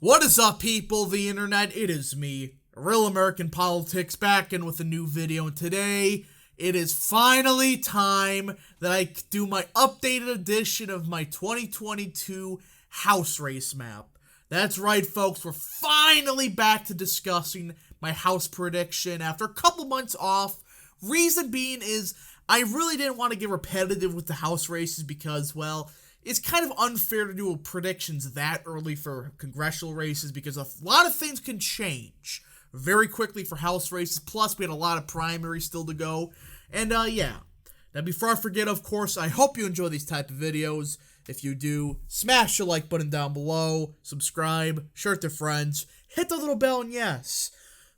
What is up, people? The internet, it is me, Real American Politics, back in with a new video, and today it is finally time that I do my updated edition of my 2022 House race map. That's right, folks, we're finally back to discussing my House prediction after a couple months off. Reason being is I really didn't want to get repetitive with the House races because, well, it's kind of unfair to do predictions that early for congressional races because a lot of things can change very quickly for House races. Plus, we had a lot of primaries still to go. And, yeah. Now, before I forget, of course, I hope you enjoy these type of videos. If you do, smash the like button down below, subscribe, share it to friends, hit the little bell, and yes.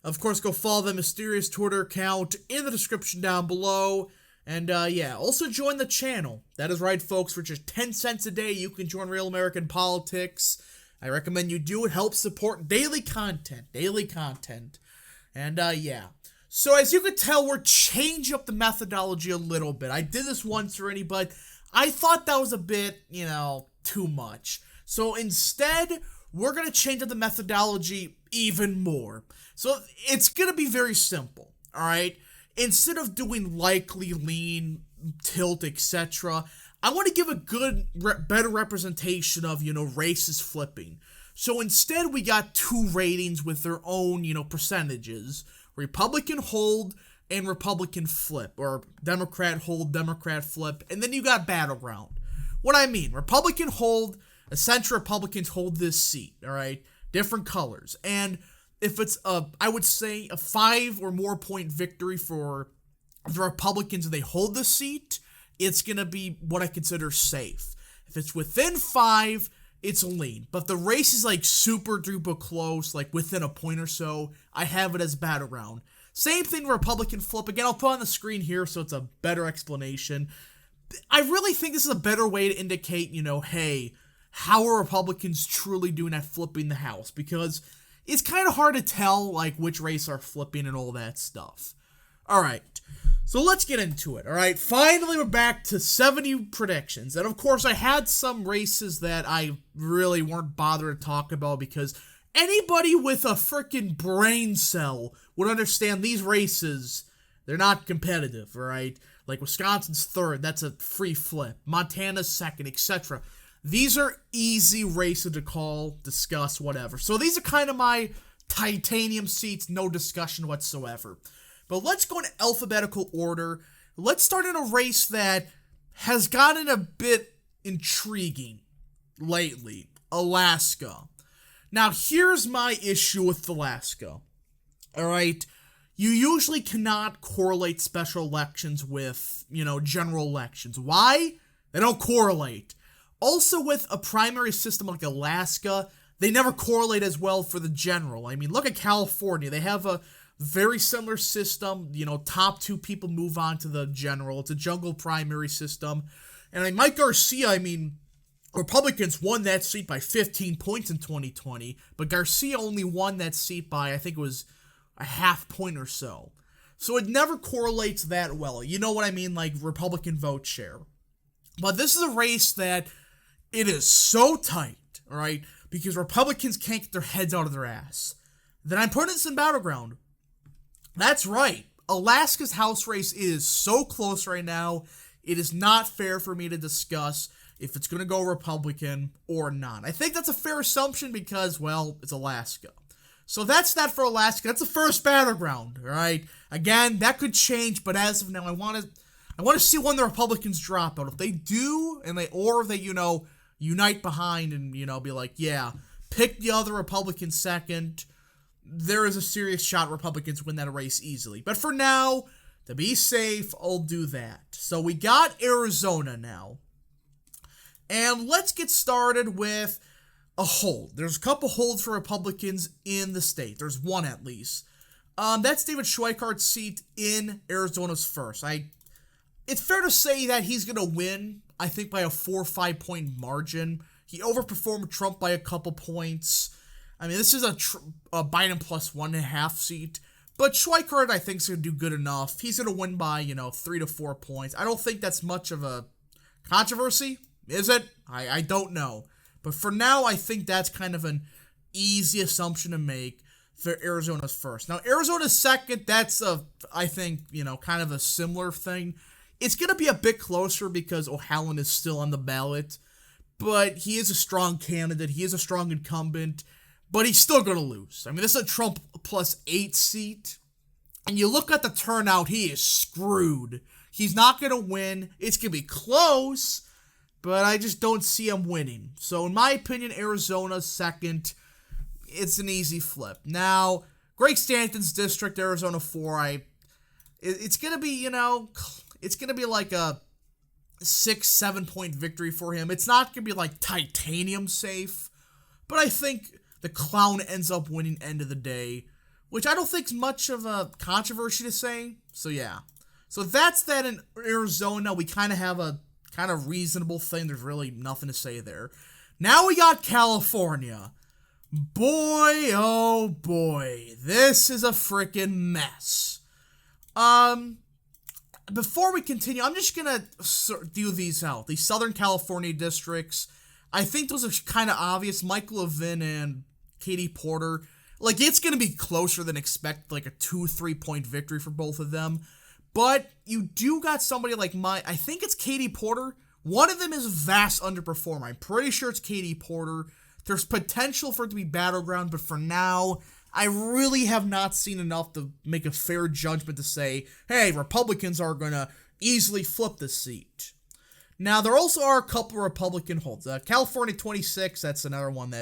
Of course, go follow the mysterious Twitter account in the description down below. And, yeah, also join the channel. That is right, folks. For just 10 cents a day, you can join Real American Politics. I recommend you do it. Help support daily content. And, yeah. So, as you can tell, we're changing up the methodology a little bit. I did this once already, but I thought that was a bit, too much. So, instead, we're going to change up the methodology even more. So, it's going to be very simple, all right? Instead of doing likely, lean, tilt, etc., I want to give a good, better representation of, races flipping. So instead, we got two ratings with their own, percentages. Republican hold and Republican flip, or Democrat hold, Democrat flip, and then you got battleground. What I mean, Republican hold, essentially Republicans hold this seat, all right? Different colors. And if it's I would say a 5 or more point victory for the Republicans and they hold the seat, it's going to be what I consider safe. If it's within 5, it's a lean. But if the race is like super duper close, like within a point or so, I have it as battleground. Same thing Republican flip. Again, I'll put on the screen here so it's a better explanation. I really think this is a better way to indicate, hey, how are Republicans truly doing at flipping the House? Because it's kind of hard to tell, like, which race are flipping and all that stuff. Alright, so let's get into it, alright? Finally, we're back to 70 predictions. And, of course, I had some races that I really weren't bothered to talk about because anybody with a freaking brain cell would understand these races, they're not competitive, alright? Like, Wisconsin's 3rd, that's a free flip. Montana's 2nd, etc. These are easy races to call, discuss, whatever. So these are kind of my titanium seats, no discussion whatsoever. But let's go in alphabetical order. Let's start in a race that has gotten a bit intriguing lately. Alaska. Now, here's my issue with Alaska. Alright? You usually cannot correlate special elections with, general elections. Why? They don't correlate. Also, with a primary system like Alaska, they never correlate as well for the general. I mean, look at California. They have a very similar system. Top 2 people move on to the general. It's a jungle primary system. And Mike Garcia, Republicans won that seat by 15 points in 2020, but Garcia only won that seat by, I think it was a half point or so. So it never correlates that well. You know what I mean? Like Republican vote share. But this is a race that it is so tight, alright, because Republicans can't get their heads out of their ass. Then I'm putting this in battleground. That's right. Alaska's House race is so close right now, it is not fair for me to discuss if it's going to go Republican or not. I think that's a fair assumption because, well, it's Alaska. So that's that for Alaska. That's the first battleground, alright? Again, that could change, but as of now, I want to see when the Republicans drop out. If they do, or if they, unite behind and, be like, yeah, pick the other Republican second, there is a serious shot Republicans win that race easily. But for now, to be safe, I'll do that. So we got Arizona now. And let's get started with a hold. There's a couple holds for Republicans in the state. There's one at least. That's David Schweikart's seat in Arizona's first. It's fair to say that he's going to win, I think, by a 4 or 5 point margin. He overperformed Trump by a couple points. This is a Biden plus 1.5 seat. But Schweikart, I think, is going to do good enough. He's going to win by, 3 to 4 points. I don't think that's much of a controversy. Is it? I don't know. But for now, I think that's kind of an easy assumption to make for Arizona's first. Now, Arizona's second, that's I think, kind of a similar thing. It's going to be a bit closer because O'Halloran is still on the ballot, but he is a strong candidate. He is a strong incumbent, but he's still going to lose. I mean, this is a Trump plus 8 seat, and you look at the turnout, he is screwed. He's not going to win. It's going to be close, but I just don't see him winning. So, in my opinion, Arizona's second. It's an easy flip. Now, Greg Stanton's district, Arizona 4, it's going to be, it's going to be like a 6-7 point victory for him. It's not going to be like titanium safe, but I think the clown ends up winning end of the day, which I don't think is much of a controversy to say. So, yeah. So, that's that in Arizona. We kind of have a kind of reasonable thing. There's really nothing to say there. Now we got California. Boy, oh boy, this is a freaking mess. Before we continue, I'm just gonna do these out. These Southern California districts, I think those are kind of obvious. Michael Levin and Katie Porter, like, it's gonna be closer than expected, like a 2-3 point victory for both of them. But you do got somebody like I think it's Katie Porter. One of them is a vast underperformer. I'm pretty sure it's Katie Porter. There's potential for it to be battleground, but for now, I really have not seen enough to make a fair judgment to say, hey, Republicans are going to easily flip the seat. Now, there also are a couple of Republican holds. California 26, that's another one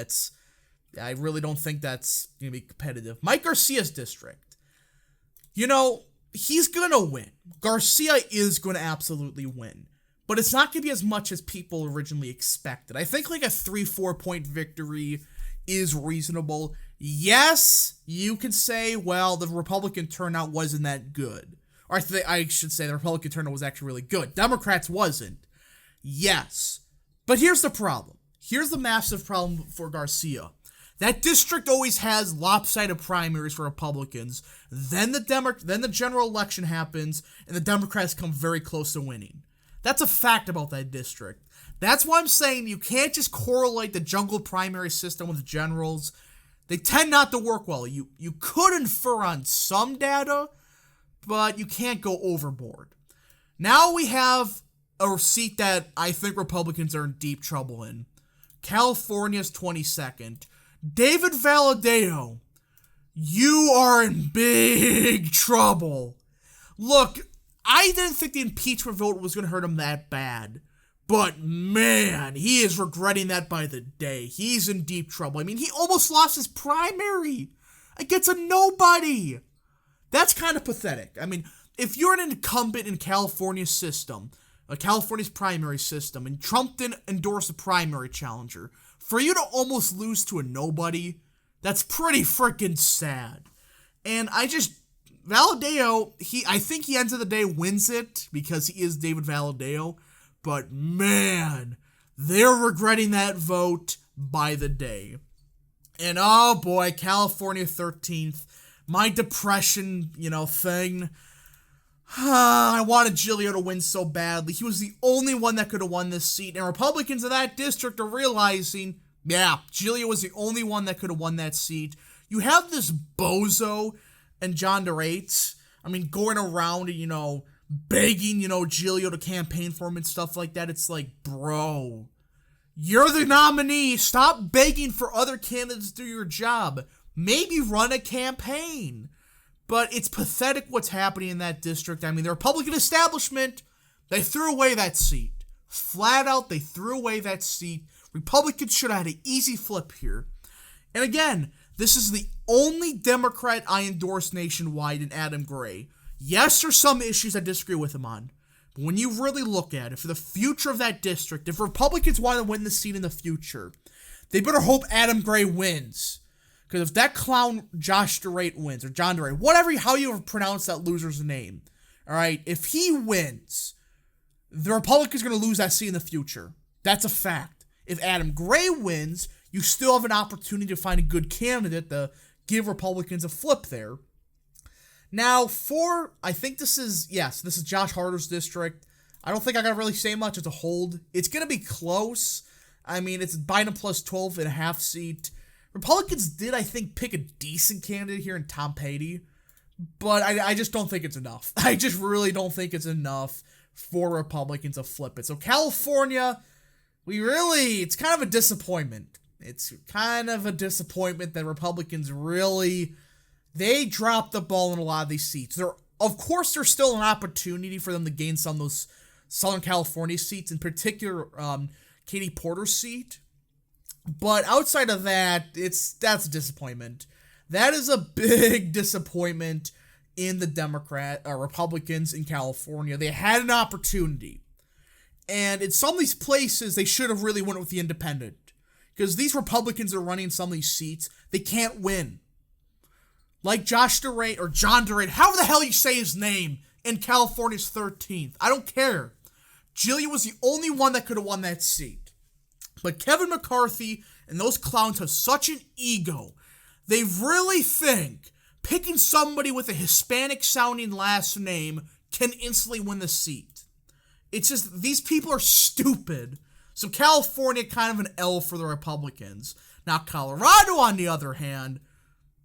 I really don't think that's going to be competitive. Mike Garcia's district. He's going to win. Garcia is going to absolutely win. But it's not going to be as much as people originally expected. I think like a 3-4 point victory is reasonable. Yes, you can say, well, the Republican turnout wasn't that good. Or I should say the Republican turnout was actually really good. Democrats wasn't. Yes. But here's the problem. Here's the massive problem for Garcia. That district always has lopsided primaries for Republicans. Then the general election happens, and the Democrats come very close to winning. That's a fact about that district. That's why I'm saying you can't just correlate the jungle primary system with generals. They tend not to work well. You could infer on some data, but you can't go overboard. Now we have a seat that I think Republicans are in deep trouble in. California's 22nd. David Valadao, you are in big trouble. Look, I didn't think the impeachment vote was going to hurt him that bad. But man, he is regretting that by the day. He's in deep trouble. I mean, he almost lost his primary against a nobody. That's kind of pathetic. I mean, if you're an incumbent in California's system, California's primary system, and Trump didn't endorse a primary challenger, for you to almost lose to a nobody, that's pretty freaking sad. And Valadao, I think he ends of the day wins it because he is David Valadao, but man, they're regretting that vote by the day. And oh boy, California 13th, my depression, thing. I wanted Giglio to win so badly. He was the only one that could have won this seat, and Republicans in that district are realizing, yeah, Giglio was the only one that could have won that seat. You have this bozo and John DeRates, going around and, begging, Giglio to campaign for him and stuff like that. It's like, bro, you're the nominee. Stop begging for other candidates to do your job. Maybe run a campaign. But it's pathetic what's happening in that district. The Republican establishment, they threw away that seat. Flat out, they threw away that seat. Republicans should have had an easy flip here. And again, this is the only Democrat I endorse nationwide in Adam Gray. Yes, there's some issues I disagree with him on. But when you really look at it, for the future of that district, if Republicans want to win the seat in the future, they better hope Adam Gray wins. Because if that clown Josh DeRate wins, or John DeRate, how you pronounce that loser's name, all right, if he wins, the Republicans are going to lose that seat in the future. That's a fact. If Adam Gray wins, you still have an opportunity to find a good candidate to give Republicans a flip there. Now, I think this is Josh Harder's district. I don't think I got to really say much. It's a hold. It's going to be close. It's Biden plus 12 and a half seat. Republicans did, I think, pick a decent candidate here in Tom Petty, but I just don't think it's enough. I just really don't think it's enough for Republicans to flip it. So California, it's kind of a disappointment. It's kind of a disappointment that Republicans they dropped the ball in a lot of these seats. Of course, there's still an opportunity for them to gain some of those Southern California seats, in particular, Katie Porter's seat. But outside of that, that's a disappointment. That is a big disappointment in the Republicans in California. They had an opportunity. And in some of these places, they should have really went with the independent. Because these Republicans are running some of these seats, they can't win. Like John DeRay, however the hell you say his name, in California's 13th. I don't care. Jillian was the only one that could have won that seat. But Kevin McCarthy and those clowns have such an ego. They really think picking somebody with a Hispanic-sounding last name can instantly win the seat. It's just, these people are stupid. So California, kind of an L for the Republicans. Now Colorado, on the other hand,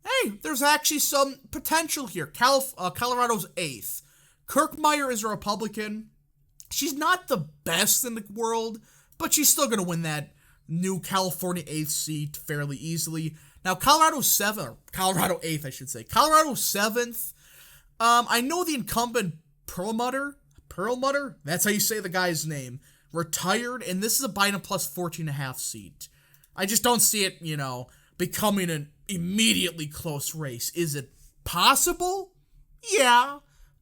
hey, there's actually some potential here. Colorado's 8th. Kirkmeyer is a Republican. She's not the best in the world, but she's still going to win that new California 8th seat fairly easily. Now, Colorado 8th, I should say. Colorado 7th. I know the incumbent Perlmutter, that's how you say the guy's name, retired, and this is a Biden plus 14.5 seat. I just don't see it, becoming an immediately close race. Is it possible? Yeah,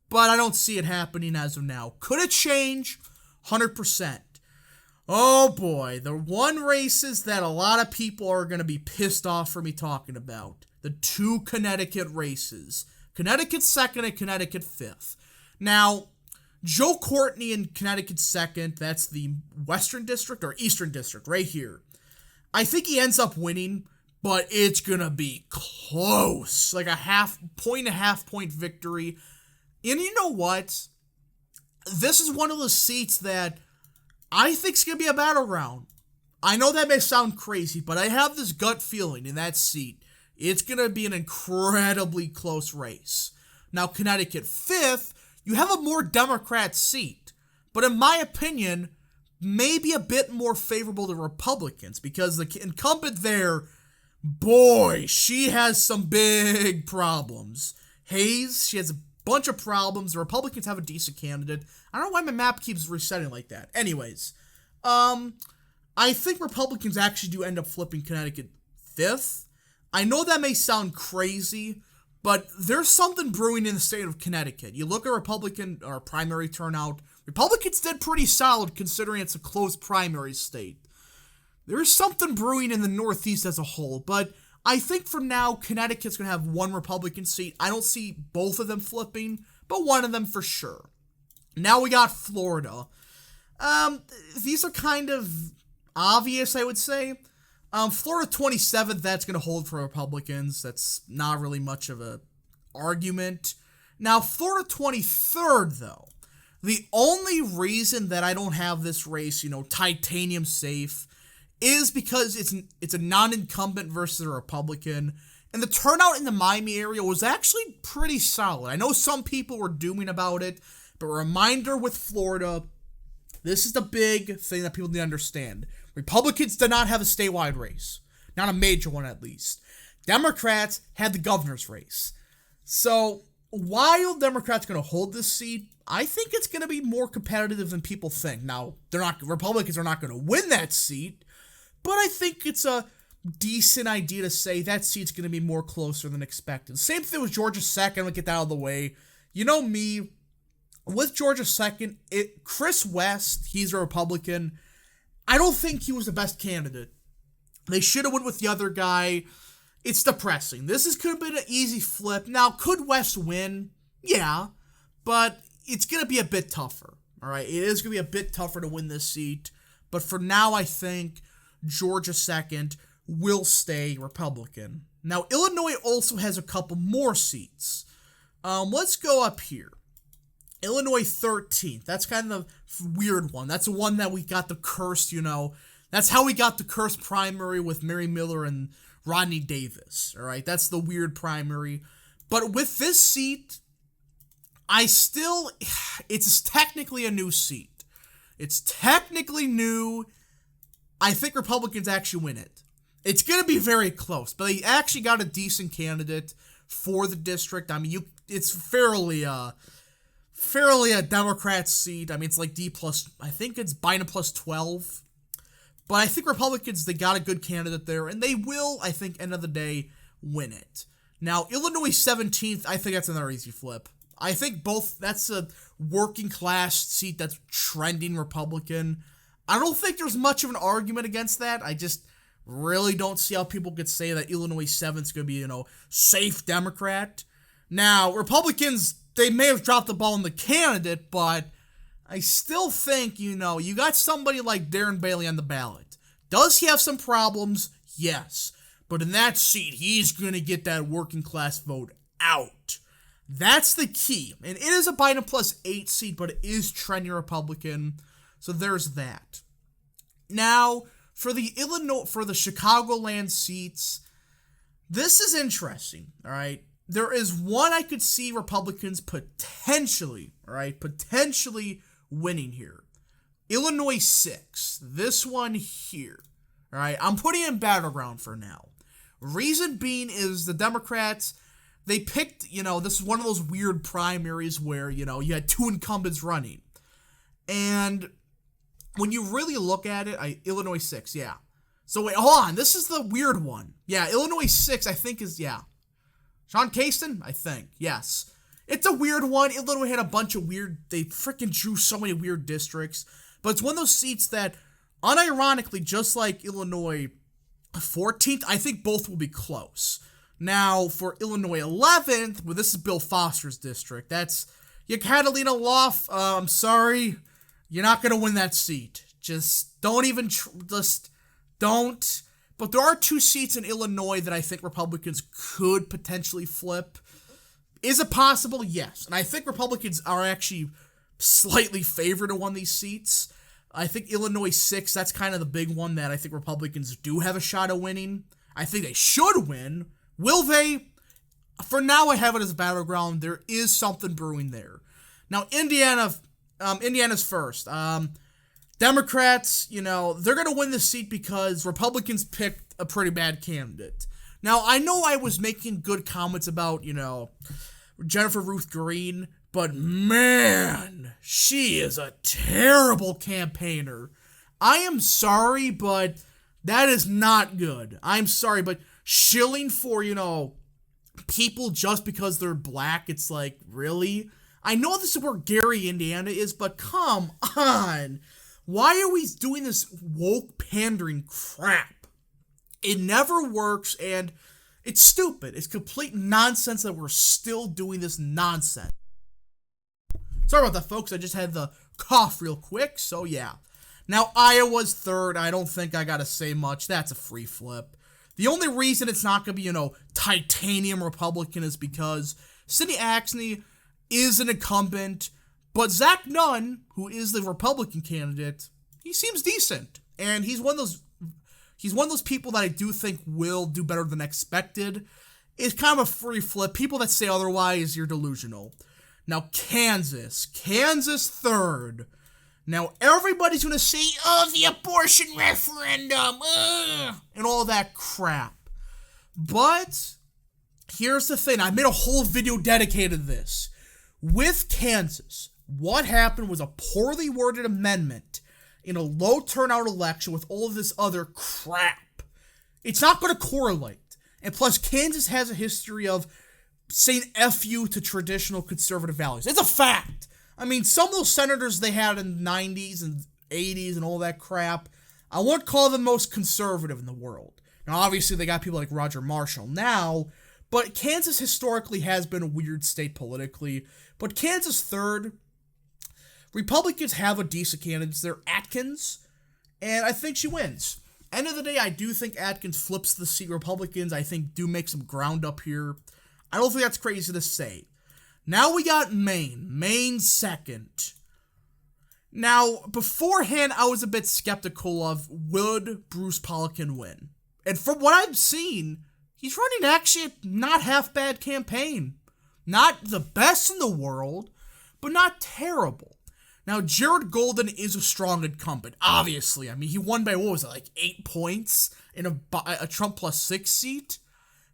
but I don't see it happening as of now. Could it change? 100%. Oh boy, the one races that a lot of people are going to be pissed off for me talking about. The 2 Connecticut races. Connecticut 2nd and Connecticut 5th. Now, Joe Courtney in Connecticut 2nd, that's the Western District or Eastern District, right here. I think he ends up winning, but it's going to be close. Like a half point victory. And you know what? This is one of the seats that I think is going to be a battleground. I know that may sound crazy, but I have this gut feeling in that seat. It's going to be an incredibly close race. Now, Connecticut 5th, you have a more Democrat seat. But in my opinion, maybe a bit more favorable to Republicans. Because the incumbent there, boy, she has some big problems. Hayes, she has a bunch of problems. The Republicans have a decent candidate. I don't know why my map keeps resetting like that. Anyways, I think Republicans actually do end up flipping Connecticut 5th. I know that may sound crazy, but there's something brewing in the state of Connecticut. You look at Republican or primary turnout. Republicans did pretty solid considering it's a close primary state. There's something brewing in the Northeast as a whole, but I think for now, Connecticut's going to have one Republican seat. I don't see both of them flipping, but one of them for sure. Now we got Florida. These are kind of obvious, I would say. Florida 27th, that's going to hold for Republicans. That's not really much of a argument. Now, Florida 23rd, though. The only reason that I don't have this race, titanium safe, is because it's a non-incumbent versus a Republican, and the turnout in the Miami area was actually pretty solid. I know some people were dooming about it, but reminder with Florida, this is the big thing that people need to understand. Republicans did not have a statewide race. Not a major one, at least. Democrats had the governor's race. So, while Democrats going to hold this seat, I think it's going to be more competitive than people think. Now, Republicans are not going to win that seat, but I think it's a decent idea to say that seat's going to be more closer than expected. Same thing with Georgia 2nd. We'll get that out of the way. You know me, with Georgia 2nd, Chris West, he's a Republican. I don't think he was the best candidate. They should have went with the other guy. It's depressing. This could have been an easy flip. Now, could West win? Yeah, but it's going to be a bit tougher. All right, it is going to be a bit tougher to win this seat. But for now, I think Georgia 2nd will stay Republican. Now, Illinois also has a couple more seats. Let's go up here. Illinois 13th. That's kind of the weird one. That's the one that we got the cursed, That's how we got the cursed primary with Mary Miller and Rodney Davis. All right, that's the weird primary. But with this seat, it's technically a new seat. It's technically new. I think Republicans actually win it. It's going to be very close, but they actually got a decent candidate for the district. I mean, it's fairly a Democrat seat. I mean, it's like I think it's Biden plus 12. But I think Republicans, they got a good candidate there, and they will, I think, end of the day, win it. Now, Illinois 17th, I think that's another easy flip. I think that's a working class seat that's trending Republican. I don't think there's much of an argument against that. I just really don't see how people could say that Illinois 7th is going to be, safe Democrat. Now, Republicans, they may have dropped the ball on the candidate, but I still think, you got somebody like Darren Bailey on the ballot. Does he have some problems? Yes. But in that seat, he's going to get that working class vote out. That's the key. And it is a Biden plus 8 seat, but it is trending Republican. So there's that. Now, for the Chicagoland seats, this is interesting, all right? There is one I could see Republicans potentially winning here. Illinois 6, this one here, all right? I'm putting it in battleground for now. Reason being is the Democrats, they picked, this is one of those weird primaries where, you had two incumbents running. And when you really look at it, Illinois 6, yeah. So wait, hold on, this is the weird one. Yeah, Illinois 6, I think Sean Casten, I think, yes. It's a weird one. Illinois had a bunch of they freaking drew so many weird districts. But it's one of those seats that, unironically, just like Illinois 14th, I think both will be close. Now, for Illinois 11th, well, this is Bill Foster's district. That's, Catalina Loft, I'm sorry, you're not going to win that seat. Just don't even, don't. But there are two seats in Illinois that I think Republicans could potentially flip. Is it possible? Yes. And I think Republicans are actually slightly favored to one of these seats. I think Illinois 6, that's kind of the big one that I think Republicans do have a shot of winning. I think they should win. Will they? For now, I have it as a battleground. There is something brewing there. Now, Indiana's first. Democrats, they're going to win the seat because Republicans picked a pretty bad candidate. Now, I know I was making good comments about, Jennifer Ruth Green, but man, she is a terrible campaigner. I am sorry, but that is not good. I'm sorry, but shilling for, people just because they're black, it's like, really? I know this is where Gary, Indiana is, but come on. Why are we doing this woke pandering crap? It never works, and it's stupid. It's complete nonsense that we're still doing this nonsense. Sorry about that, folks. I just had the cough real quick, so yeah. Now, Iowa's third. I don't think I gotta say much. That's a free flip. The only reason it's not gonna be, titanium Republican is because Sidney Axne is an incumbent, but Zach Nunn, who is the Republican candidate, he seems decent. And he's one of those people that I do think will do better than expected. It's kind of a free flip. People that say otherwise, you're delusional. Now, Kansas third. Now, everybody's going to say, the abortion referendum, and all that crap. But here's the thing. I made a whole video dedicated to this. With Kansas, what happened was a poorly worded amendment in a low turnout election with all of this other crap. It's not going to correlate. And plus, Kansas has a history of saying F you to traditional conservative values. It's a fact. I mean, some of those senators they had in the 90s and 80s and all that crap, I wouldn't call them most conservative in the world. Now, obviously, they got people like Roger Marshall now, but Kansas historically has been a weird state politically. But Kansas third, Republicans have a decent candidate. They're Atkins, and I think she wins. End of the day, I do think Atkins flips the seat. Republicans, I think, do make some ground up here. I don't think that's crazy to say. Now we got Maine. Maine second. Now, beforehand, I was a bit skeptical of, would Bruce Polikin win? And from what I've seen, he's running actually a not half bad campaign. Not the best in the world, but not terrible. Now, Jared Golden is a strong incumbent, obviously. I mean, he won by, what was it, like 8 points in a Trump plus 6 seat?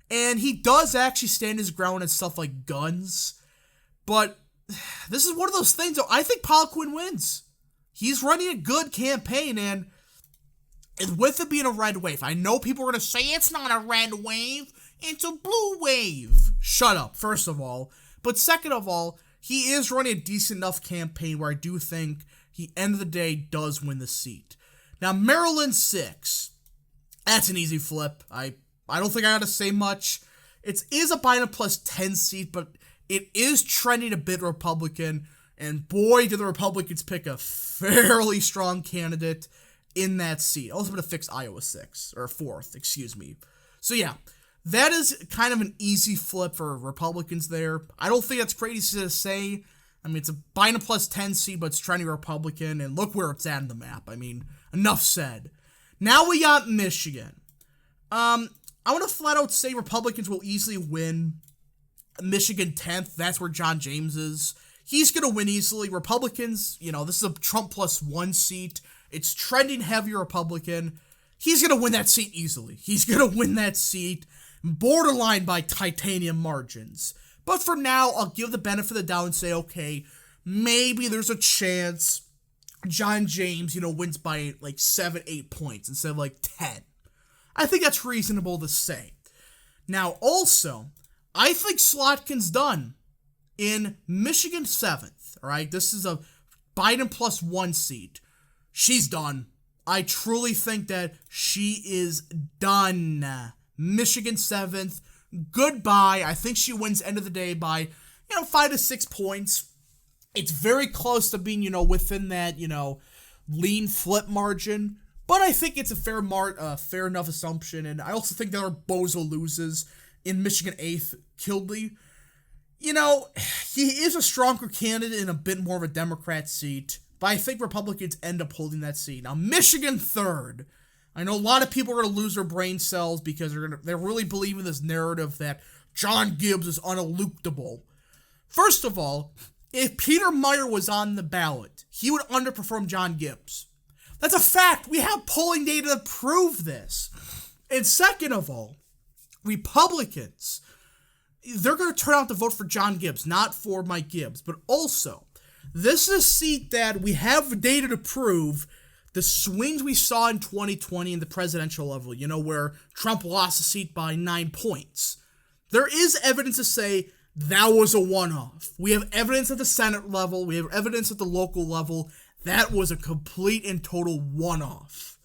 And he does actually stand his ground on stuff like guns. But this is one of those things, though. I think Poliquin wins. He's running a good campaign, and with it being a red wave, I know people are going to say it's not a red wave, it's a blue wave. Shut up, first of all. But second of all, he is running a decent enough campaign where I do think he, end of the day, does win the seat. Now, Maryland 6. That's an easy flip. I don't think I gotta say much. It is a Biden plus 10 seat, but it is trending a bit Republican. And boy, do the Republicans pick a fairly strong candidate in that seat. Also going to fix Iowa 6, or 4th, excuse me. So yeah, that is kind of an easy flip for Republicans there. I don't think that's crazy to say. I mean, it's a Biden plus 10 seat, but it's trending Republican, and look where it's at on the map. I mean, enough said. Now we got Michigan. I want to flat out say Republicans will easily win Michigan 10th. That's where John James is. He's going to win easily. Republicans, this is a Trump plus 1 seat. It's trending heavy Republican. He's going to win that seat easily. He's going to win that seat borderline by titanium margins. But for now, I'll give the benefit of the doubt and say, okay, maybe there's a chance John James, wins by like 7, 8 points instead of like 10. I think that's reasonable to say. Now, also, I think Slotkin's done in Michigan 7th, all right? This is a Biden plus 1 seat. She's done. I truly think that she is done. Michigan 7th, goodbye. I think she wins end of the day by, 5 to 6 points. It's very close to being, within that, lean flip margin. But I think it's a fair enough assumption. And I also think that our Bozo loses in Michigan 8th, Kildee. He is a stronger candidate in a bit more of a Democrat seat. But I think Republicans end up holding that seat. Now, Michigan 3rd. I know a lot of people are going to lose their brain cells because they're really believing this narrative that John Gibbs is unelectable. First of all, if Peter Meyer was on the ballot, he would underperform John Gibbs. That's a fact. We have polling data to prove this. And second of all, Republicans, they're going to turn out to vote for John Gibbs, not for Mike Gibbs. But also, this is a seat that we have data to prove the swings we saw in 2020 in the presidential level, where Trump lost the seat by 9 points. There is evidence to say that was a one-off. We have evidence at the Senate level. We have evidence at the local level. That was a complete and total one-off.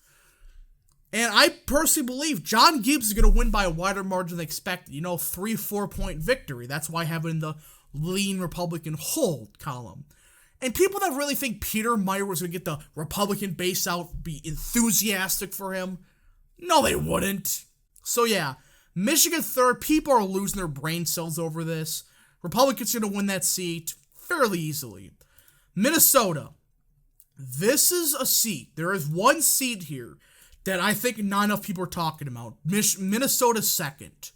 And I personally believe John Gibbs is going to win by a wider margin than expected. 3-4 point victory. That's why I have it in the lean Republican hold column. And people that really think Peter Meyer was going to get the Republican base out, be enthusiastic for him, no, they wouldn't. So yeah, Michigan 3rd, people are losing their brain cells over this. Republicans are going to win that seat fairly easily. Minnesota, this is a seat. There is one seat here that I think not enough people are talking about. Minnesota 2nd.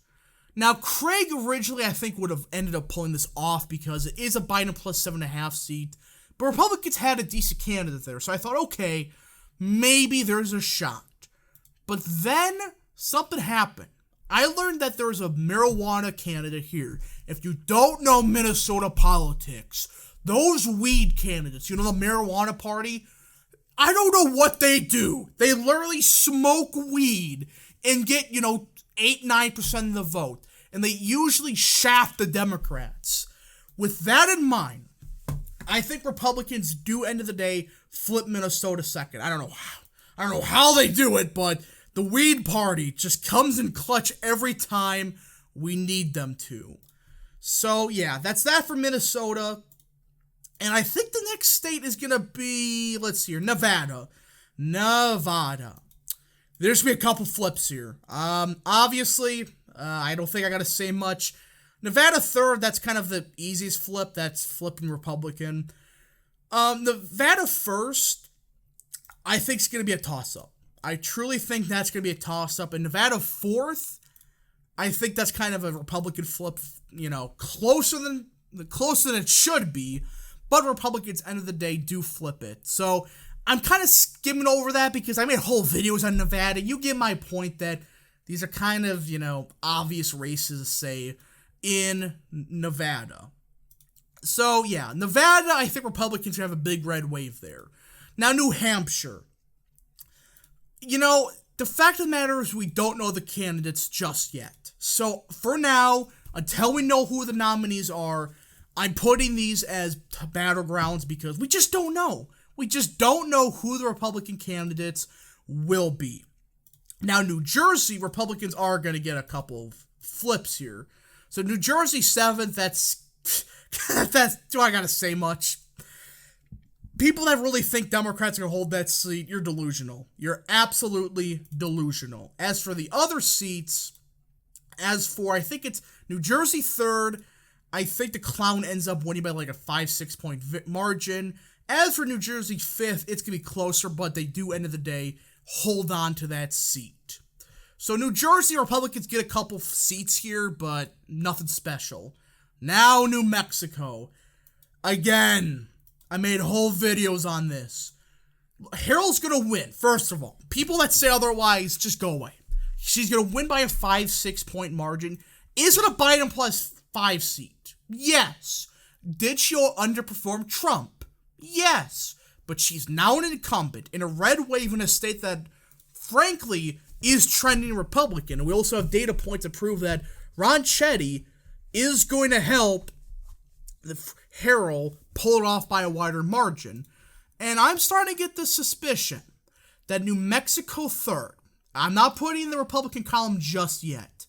Now, Craig originally, I think, would have ended up pulling this off because it is a Biden plus 7.5 seat. But Republicans had a decent candidate there. So I thought, okay, maybe there's a shot. But then something happened. I learned that there's a marijuana candidate here. If you don't know Minnesota politics, those weed candidates, the marijuana party, I don't know what they do. They literally smoke weed and get, 8-9% of the vote. And they usually shaft the Democrats. With that in mind, I think Republicans do, end of the day, flip Minnesota 2nd. I don't know how they do it, but the weed party just comes in clutch every time we need them to. So, yeah, that's that for Minnesota. And I think the next state is going to be, let's see here, Nevada. There's going to be a couple flips here. Obviously, I don't think I got to say much. Nevada 3rd, that's kind of the easiest flip. That's flipping Republican. Nevada 1st, I think is going to be a toss-up. I truly think that's going to be a toss-up. And Nevada 4th, I think that's kind of a Republican flip, closer than it should be. But Republicans, end of the day, do flip it. So I'm kind of skimming over that because I made whole videos on Nevada. You get my point that these are kind of, obvious races, say, in Nevada. So, yeah, Nevada, I think Republicans have a big red wave there. Now, New Hampshire. The fact of the matter is we don't know the candidates just yet. So, for now, until we know who the nominees are, I'm putting these as battlegrounds because we just don't know. We just don't know who the Republican candidates will be. Now, New Jersey, Republicans are going to get a couple of flips here. So, New Jersey 7th, that's do I got to say much? People that really think Democrats are going to hold that seat, you're delusional. You're absolutely delusional. As for the other seats, I think it's New Jersey 3rd, I think the clown ends up winning by like a 5-6 point margin. As for New Jersey 5th, it's going to be closer, but they do, end of the day, hold on to that seat. So New Jersey Republicans get a couple seats here, but nothing special. Now New Mexico. Again, I made whole videos on this. Harold's going to win, first of all. People that say otherwise, just go away. She's going to win by a 5-6 point margin. Is it a Biden plus 5 seat? Yes. Did she underperform Trump? Yes. But she's now an incumbent in a red wave in a state that, frankly, is trending Republican. And we also have data points to prove that Ron Chetty is going to help Harold pull it off by a wider margin. And I'm starting to get the suspicion that New Mexico 3rd, I'm not putting in the Republican column just yet,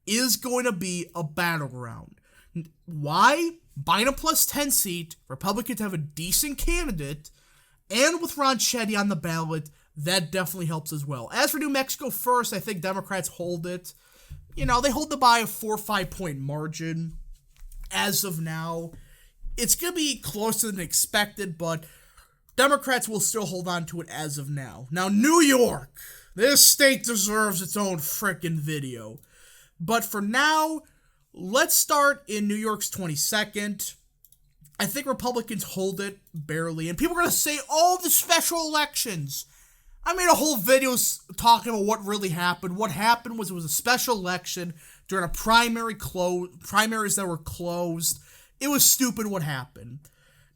is going to be a battleground. Why? Biden plus 10 seat, Republicans have a decent candidate, and with Ron Chetty on the ballot, that definitely helps as well. As for New Mexico 1st, I think Democrats hold it. They hold it by a 4-5 point margin as of now. It's going to be closer than expected, but Democrats will still hold on to it as of now. Now, New York. This state deserves its own frickin' video. But for now, let's start in New York's 22nd. I think Republicans hold it barely. And people are going to say, oh, the special elections. I made a whole video talking about what really happened. What happened was it was a special election during a primaries that were closed. It was stupid what happened.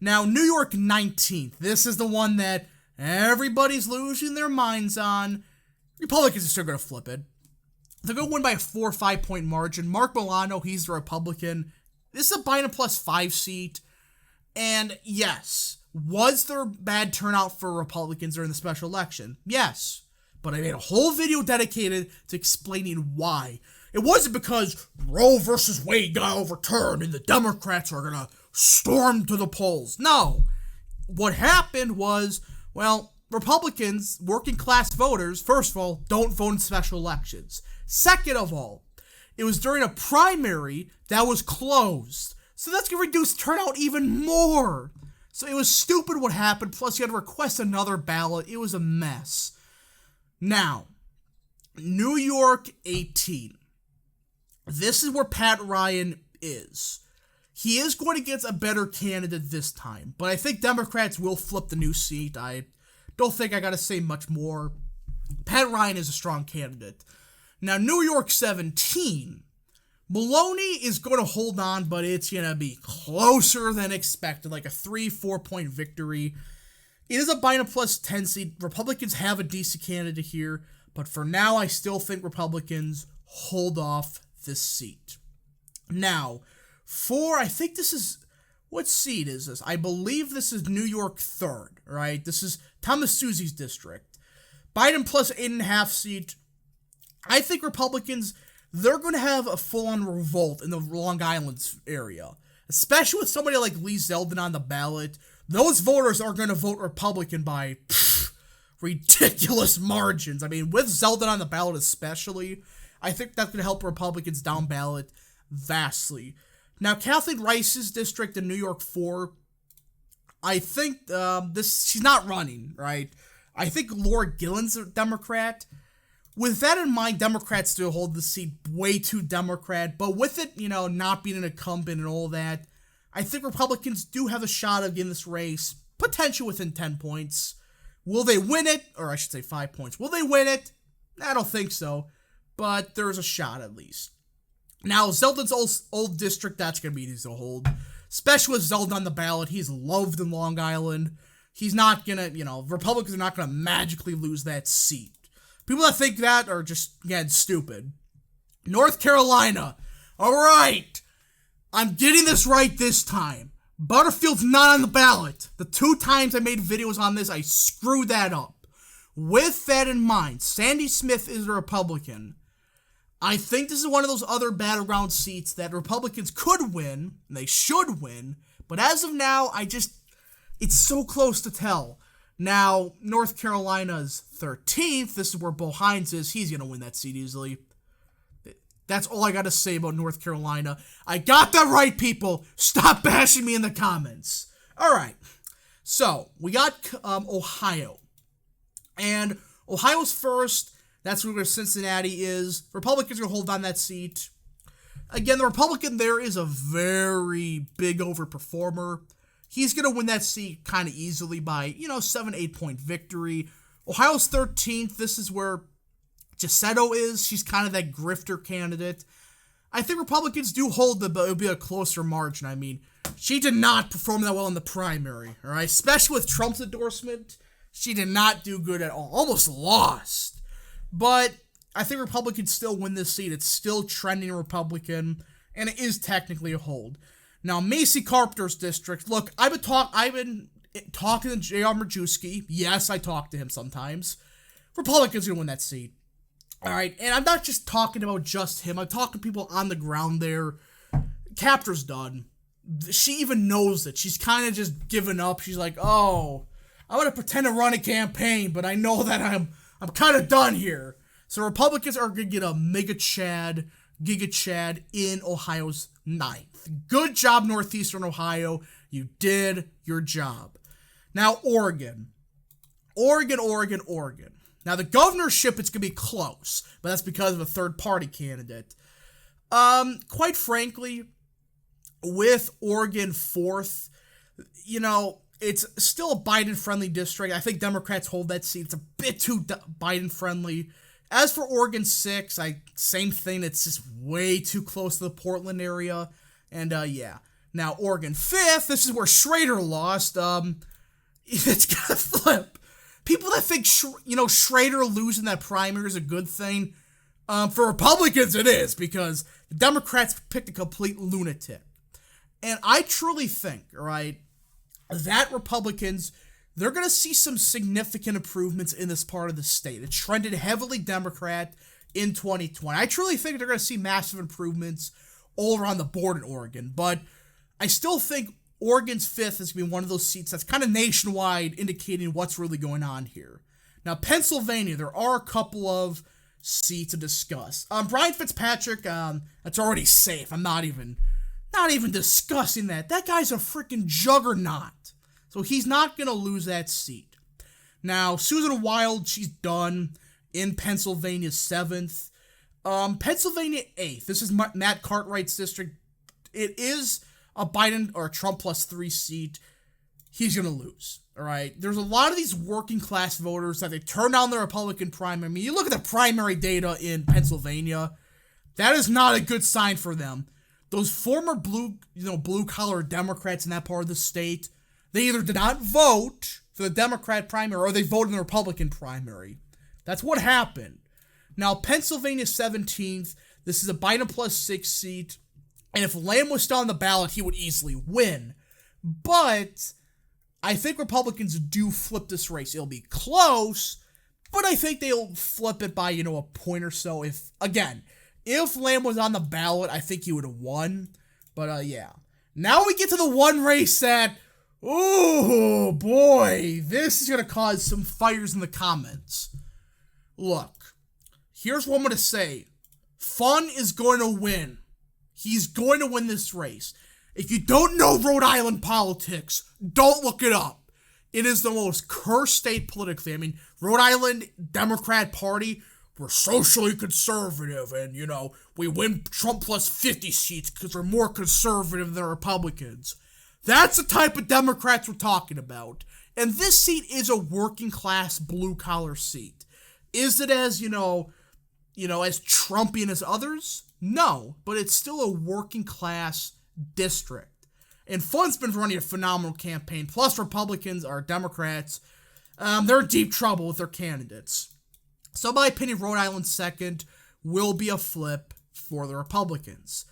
Now, New York 19th. This is the one that everybody's losing their minds on. Republicans are still going to flip it. They're going to win by a 4-5 point margin. Mark Milano, he's the Republican. This is a Biden plus 5 seat. And yes, was there bad turnout for Republicans during the special election? Yes. But I made a whole video dedicated to explaining why. It wasn't because Roe versus Wade got overturned and the Democrats are going to storm to the polls. No. What happened was, Republicans, working class voters, first of all, don't vote in special elections. Second of all, it was during a primary that was closed. So that's going to reduce turnout even more. So it was stupid what happened, plus you had to request another ballot. It was a mess. Now, New York 18. This is where Pat Ryan is. He is going to get a better candidate this time, but I think Democrats will flip the new seat. I don't think I got to say much more. Pat Ryan is a strong candidate. Now, New York 17. Maloney is going to hold on, but it's going to be closer than expected, like a 3-4 point victory. It is a Biden plus 10 seat. Republicans have a decent candidate here, but for now, I still think Republicans hold off this seat. Now, I think this is, what seat is this? I believe this is New York 3rd, right? This is Thomas Susie's district. Biden plus 8.5 seat. I think Republicans, they're going to have a full-on revolt in the Long Island area, especially with somebody like Lee Zeldin on the ballot. Those voters are going to vote Republican by ridiculous margins. I mean, with Zeldin on the ballot especially, I think that's going to help Republicans down ballot vastly. Now, Kathleen Rice's district in New York 4, I think she's not running, right? I think Laura Gillen's a Democrat. With that in mind, Democrats still hold the seat way too Democrat, but with it, not being an incumbent and all that, I think Republicans do have a shot of getting this race, potentially within 10 points. Will they win it? Or I should say 5 points. Will they win it? I don't think so, but there's a shot at least. Now, Zeldin's old district, that's going to be easy to hold. Especially with Zeldin on the ballot. He's loved in Long Island. He's not going to, Republicans are not going to magically lose that seat. People that think that are just, again, stupid. North Carolina. All right. I'm getting this right this time. Butterfield's not on the ballot. The 2 times I made videos on this, I screwed that up. With that in mind, Sandy Smith is a Republican. I think this is one of those other battleground seats that Republicans could win, and they should win, but as of now, it's so close to tell. Now, North Carolina's 13th, this is where Bo Hines is, he's going to win that seat easily. That's all I got to say about North Carolina. I got that right, people. Stop bashing me in the comments. All right, so we got Ohio, and Ohio's first. That's where Cincinnati is. Republicans are going to hold on that seat. Again, the Republican there is a very big overperformer. He's going to win that seat kind of easily by, 7-8 point victory. Ohio's 13th. This is where Giusetto is. She's kind of that grifter candidate. I think Republicans do hold but it'll be a closer margin. I mean, she did not perform that well in the primary, all right? Especially with Trump's endorsement. She did not do good at all. Almost lost. But I think Republicans still win this seat. It's still trending Republican, and it is technically a hold. Now, Macy Carpenter's district. Look, I've been talking to J.R. Majewski. Yes, I talk to him sometimes. Republicans are going to win that seat. All right, and I'm not just talking about just him. I'm talking to people on the ground there. Captor's done. She even knows it. She's kind of just given up. She's like, oh, I'm going to pretend to run a campaign, but I know that I'm kind of done here. So Republicans are going to get a Giga Chad in Ohio's 9th. Good job, Northeastern Ohio. You did your job. Now, Oregon. Now, the governorship, it's going to be close, but that's because of a third-party candidate. Quite frankly, with Oregon 4th, it's still a Biden-friendly district. I think Democrats hold that seat. It's a bit too Biden-friendly. As for Oregon 6, same thing. It's just way too close to the Portland area. And, yeah. Now, Oregon 5th, this is where Schrader lost. It's gonna flip. People that think, Schrader losing that primary is a good thing, for Republicans it is, because the Democrats picked a complete lunatic. And I truly think, right, that Republicans, they're going to see some significant improvements in this part of the state. It trended heavily Democrat in 2020. I truly think they're going to see massive improvements all around the board in Oregon, but I still think Oregon's 5th is going to be one of those seats that's kind of nationwide, indicating what's really going on here. Now, Pennsylvania, there are a couple of seats to discuss. Brian Fitzpatrick, that's already safe. I'm not even discussing that. That guy's a freaking juggernaut. So he's not going to lose that seat. Now, Susan Wild, she's done in Pennsylvania 7th. Pennsylvania 8th. This is Matt Cartwright's district. It is a Biden or Trump plus 3 seat. He's going to lose. All right. There's a lot of these working class voters that they turn down the Republican primary. I mean, you look at the primary data in Pennsylvania. That is not a good sign for them. Those former blue collar Democrats in that part of the state, they either did not vote for the Democrat primary or they voted in the Republican primary. That's what happened. Now, Pennsylvania 17th, this is a Biden plus 6 seat, and if Lamb was still on the ballot, he would easily win. But I think Republicans do flip this race. It'll be close, but I think they'll flip it by, a point or so. If Lamb was on the ballot, I think he would have won. But, yeah. Now we get to the one race that, oh, boy, this is going to cause some fires in the comments. Look, here's what I'm going to say. Fun is going to win. He's going to win this race. If you don't know Rhode Island politics, don't look it up. It is the most cursed state politically. I mean, Rhode Island Democrat Party, we're socially conservative, and, we win Trump plus 50 seats because we're more conservative than Republicans. That's the type of Democrats we're talking about. And this seat is a working class blue collar seat. Is it as, as Trumpian as others? No, but it's still a working class district. And Fun's been running a phenomenal campaign. Plus, Republicans or Democrats, they're in deep trouble with their candidates. So, in my opinion, Rhode Island second will be a flip for the Republicans.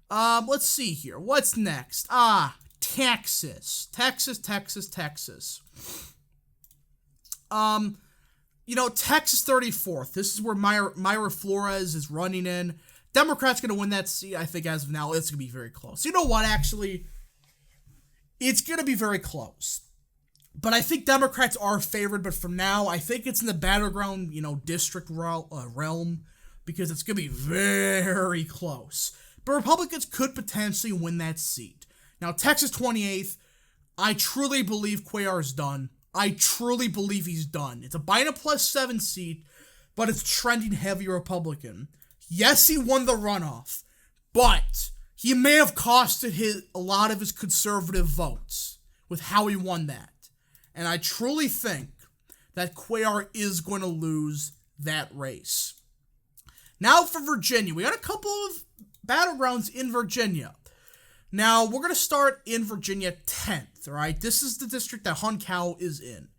Let's see here. What's next? Texas. Texas. Texas 34th. This is where Myra Flores is running in. Democrats going to win that seat, I think, as of now. It's going to be very close. You know what, actually? It's going to be very close. But I think Democrats are favored, but for now, I think it's in the battleground, district realm, because it's going to be very close. But Republicans could potentially win that seat. Now, Texas 28th, I truly believe Cuellar is done. I truly believe he's done. It's a Biden plus 7 seat, but it's trending heavy Republican. Yes, he won the runoff, but he may have costed a lot of his conservative votes with how he won that. And I truly think that Cuellar is going to lose that race. Now for Virginia. We got a couple of battlegrounds in Virginia. Now, we're going to start in Virginia 10th, all right? This is the district that Hun Cow is in.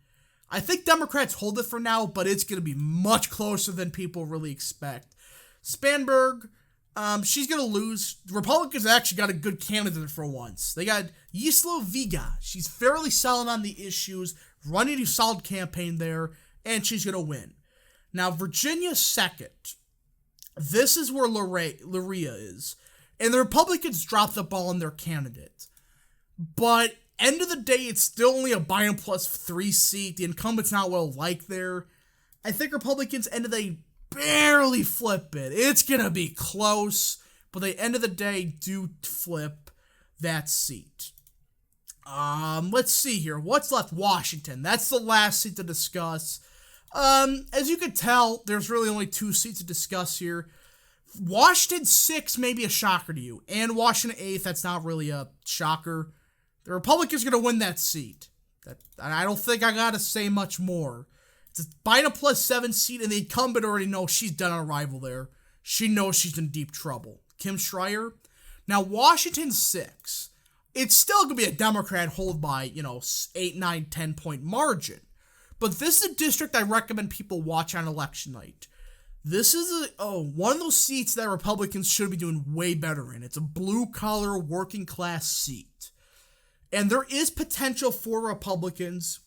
I think Democrats hold it for now, but it's going to be much closer than people really expect. Spanberg, she's going to lose. The Republicans actually got a good candidate for once. They got Yislo Viga. She's fairly solid on the issues, running a solid campaign there, and she's going to win. Now, Virginia 2nd. This is where Luria is. And the Republicans dropped the ball on their candidate. But, end of the day, it's still only a Biden plus 3 seat. The incumbent's not well liked there. I think Republicans, end of the day, barely flip it. It's going to be close. But the end of the day, do flip that seat. Let's see here. What's left? Washington. That's the last seat to discuss. As you can tell, there's really only 2 seats to discuss here. Washington 6 may be a shocker to you, and Washington 8th, that's not really a shocker. The Republicans are going to win that seat. I don't think I got to say much more. It's a Biden plus 7 seat, and the incumbent already knows she's done on arrival there. She knows she's in deep trouble. Kim Schreier. Now, Washington 6, it's still going to be a Democrat hold by, 8, 9, 10 point margin. But this is a district I recommend people watch on election night. This is one of those seats that Republicans should be doing way better in. It's a blue-collar, working-class seat. And there is potential for Republicans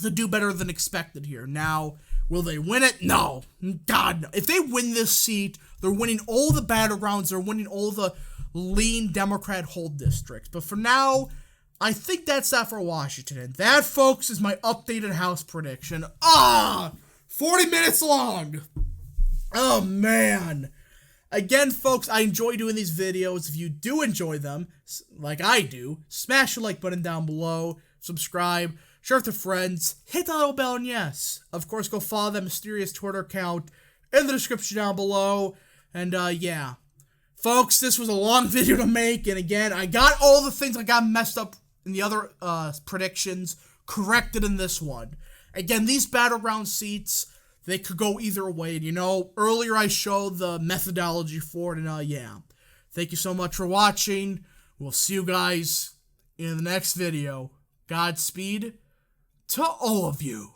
to do better than expected here. Now, will they win it? No. God, no. If they win this seat, they're winning all the battlegrounds. They're winning all the lean Democrat hold districts. But for now, I think that's that for Washington. And that, folks, is my updated House prediction. 40 minutes long. Oh, man. Again, folks, I enjoy doing these videos. If you do enjoy them, like I do, smash the like button down below, subscribe, share with your friends, hit that little bell, and yes, of course, go follow that mysterious Twitter account in the description down below. And, yeah. Folks, this was a long video to make, and again, I got all the things I got messed up in the other predictions corrected in this one. Again, these battleground seats, they could go either way. And, earlier I showed the methodology for it. And, yeah. Thank you so much for watching. We'll see you guys in the next video. Godspeed to all of you.